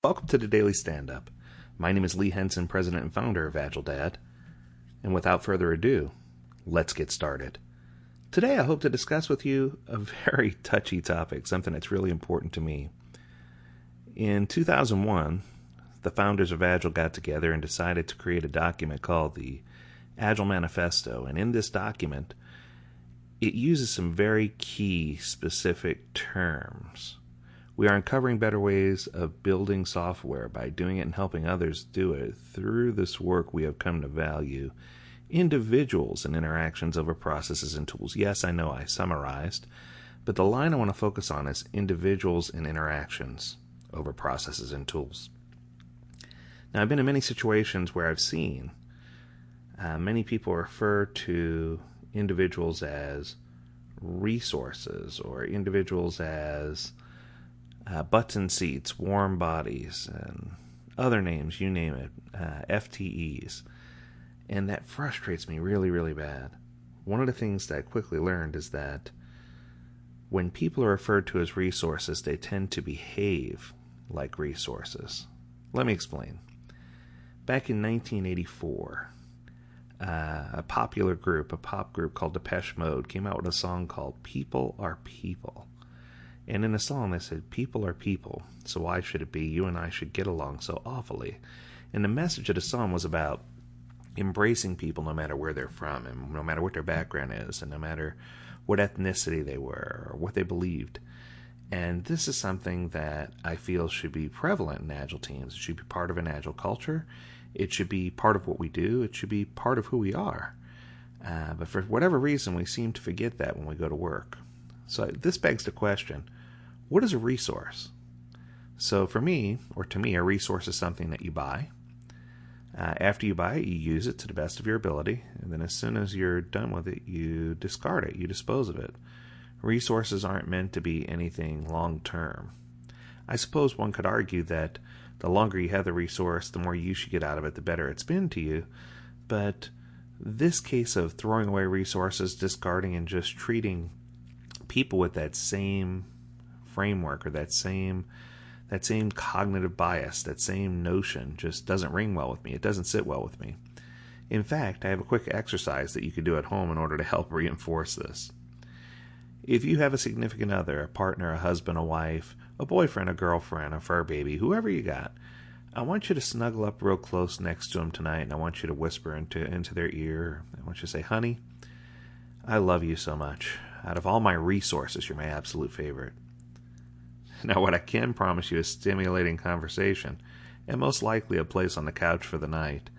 Welcome to the Daily Stand-Up. My name is Lee Henson, President and Founder of Agile Dad. And without further ado, let's get started. Today I hope to discuss with you a very touchy topic, something that's really important to me. In 2001, the founders of Agile got together and decided to create a document called the Agile Manifesto. And in this document, it uses some very key specific terms. We are uncovering better ways of building software by doing it and helping others do it. Through this work, we have come to value individuals and interactions over processes and tools. Yes, I know I summarized, but the line I want to focus on is individuals and interactions over processes and tools. Now, I've been in many situations where I've seen many people refer to individuals as resources or individuals as butts and seats, warm bodies, and other names, you name it, FTEs. And that frustrates me really, really bad. One of the things that I quickly learned is that when people are referred to as resources, they tend to behave like resources. Let me explain. Back in 1984, a popular group, a pop group called Depeche Mode, came out with a song called People Are People. And in the song they said, people are people, so why should it be you and I should get along so awfully? And the message of the song was about embracing people no matter where they're from, and no matter what their background is, and no matter what ethnicity they were, or what they believed. And this is something that I feel should be prevalent in Agile teams. It should be part of an Agile culture. It should be part of what we do. It should be part of who we are. But for whatever reason, we seem to forget that when we go to work. So this begs the question, what is a resource? So for me, or to me, a resource is something that you buy. After you buy it, you use it to the best of your ability. And then as soon as you're done with it, you discard it, you dispose of it. Resources aren't meant to be anything long-term. I suppose one could argue that the longer you have the resource, the more you should get out of it, the better it's been to you. But this case of throwing away resources, discarding, and just treating people with that same framework or that same cognitive bias, that same notion just doesn't ring well with me. It doesn't sit well with me. In fact, I have a quick exercise that you could do at home in order to help reinforce this. If you have a significant other, a partner, a husband, a wife, a boyfriend, a girlfriend, a fur baby, whoever you got, I want you to snuggle up real close next to them tonight, and I want you to whisper into their ear. I want you to say, honey, I love you so much. Out of all my resources, you're my absolute favorite. Now, what I can promise you is stimulating conversation, and most likely a place on the couch for the night.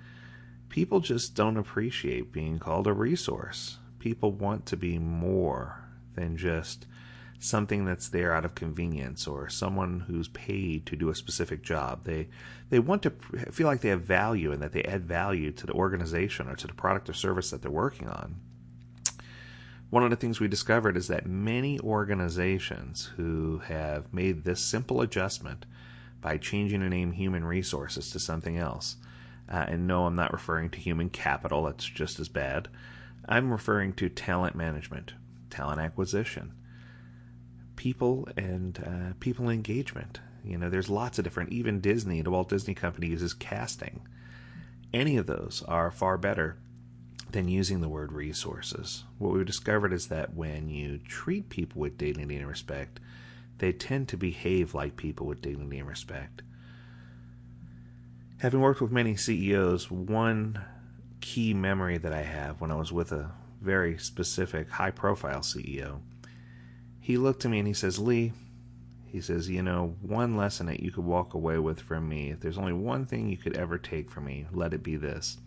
People just don't appreciate being called a resource. People want to be more than just something that's there out of convenience or someone who's paid to do a specific job. They want to feel like they have value and that they add value to the organization or to the product or service that they're working on. One of the things we discovered is that many organizations who have made this simple adjustment by changing the name human resources to something else, and no, I'm not referring to human capital, that's just as bad. I'm referring to talent management, talent acquisition, people and people engagement. You know, there's lots of different, even Disney, the Walt Disney Company uses casting. Any of those are far better than using the word resources. What we've discovered is that when you treat people with dignity and respect, they tend to behave like people with dignity and respect. Having worked with many CEOs, one key memory that I have when I was with a very specific high-profile CEO, he looked at me and he says, Lee, he says, you know, one lesson that you could walk away with from me, if there's only one thing you could ever take from me, let it be this.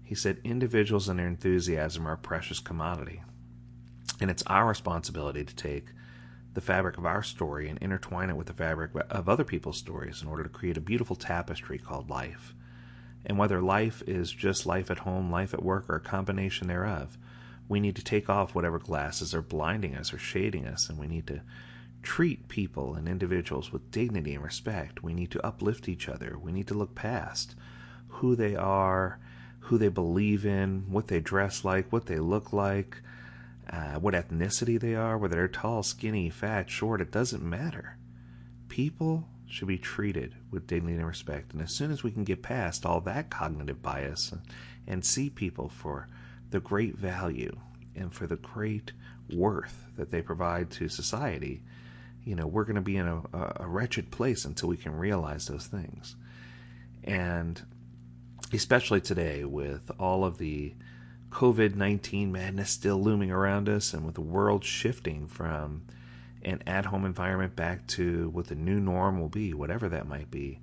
He said, individuals and their enthusiasm are a precious commodity, and it's our responsibility to take the fabric of our story and intertwine it with the fabric of other people's stories in order to create a beautiful tapestry called life. And whether life is just life at home, life at work, or a combination thereof, we need to take off whatever glasses are blinding us or shading us, and we need to treat people and individuals with dignity and respect. We need to uplift each other. We need to look past who they are, who they believe in, what they dress like, what they look like, what ethnicity they are, whether they're tall, skinny, fat, short, it doesn't matter. People should be treated with dignity and respect. And as soon as we can get past all that cognitive bias and see people for the great value and for the great worth that they provide to society, we're going to be in a wretched place until we can realize those things. And especially today, with all of the COVID-19 madness still looming around us, and with the world shifting from an at-home environment back to what the new norm will be, whatever that might be,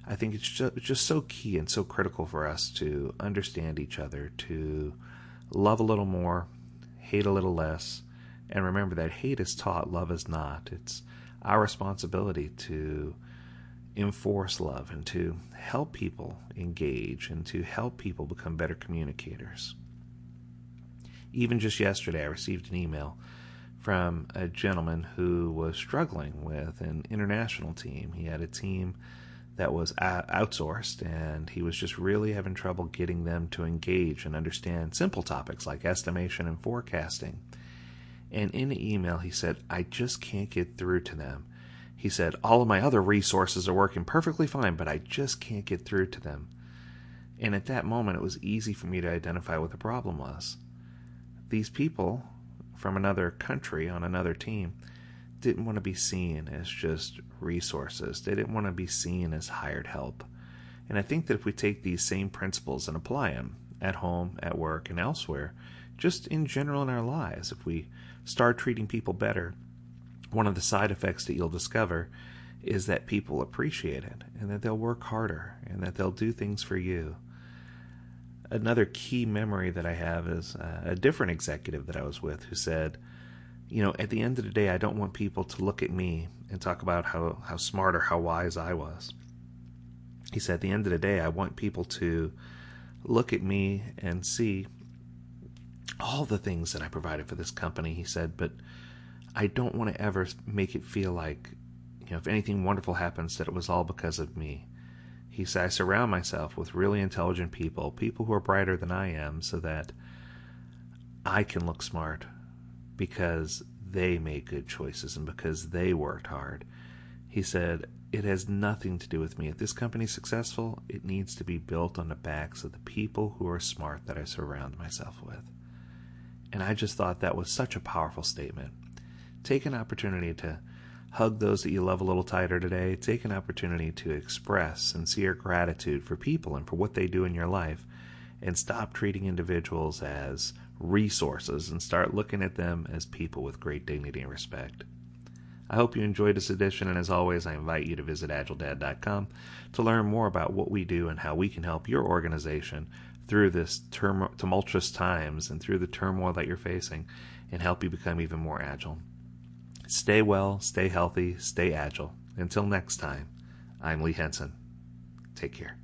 I think it's just so key and so critical for us to understand each other, to love a little more, hate a little less, and remember that hate is taught, love is not. It's our responsibility to enforce love and to help people engage and to help people become better communicators. Even just yesterday, I received an email from a gentleman who was struggling with an international team. He had a team that was outsourced, and he was just really having trouble getting them to engage and understand simple topics like estimation and forecasting. And in the email, he said, I just can't get through to them. He said, all of my other resources are working perfectly fine, but I just can't get through to them. And at that moment, it was easy for me to identify what the problem was. These people from another country on another team didn't want to be seen as just resources. They didn't want to be seen as hired help. And I think that if we take these same principles and apply them at home, at work, and elsewhere, just in general in our lives, if we start treating people better, one of the side effects that you'll discover is that people appreciate it, and that they'll work harder, and that they'll do things for you. Another key memory that I have is a different executive that I was with who said, at the end of the day, I don't want people to look at me and talk about how smart or how wise I was. He said, at the end of the day, I want people to look at me and see all the things that I provided for this company. He said, but I don't want to ever make it feel like, if anything wonderful happens, that it was all because of me. He said, I surround myself with really intelligent people who are brighter than I am, so that I can look smart because they made good choices and because they worked hard. He said, it has nothing to do with me. If this company's successful, it needs to be built on the backs of the people who are smart that I surround myself with. And I just thought that was such a powerful statement. Take an opportunity to hug those that you love a little tighter today. Take an opportunity to express sincere gratitude for people and for what they do in your life, and stop treating individuals as resources and start looking at them as people with great dignity and respect. I hope you enjoyed this edition, and as always, I invite you to visit agiledad.com to learn more about what we do and how we can help your organization through this tumultuous times and through the turmoil that you're facing, and help you become even more agile. Stay well, stay healthy, stay agile. Until next time, I'm Lee Henson. Take care.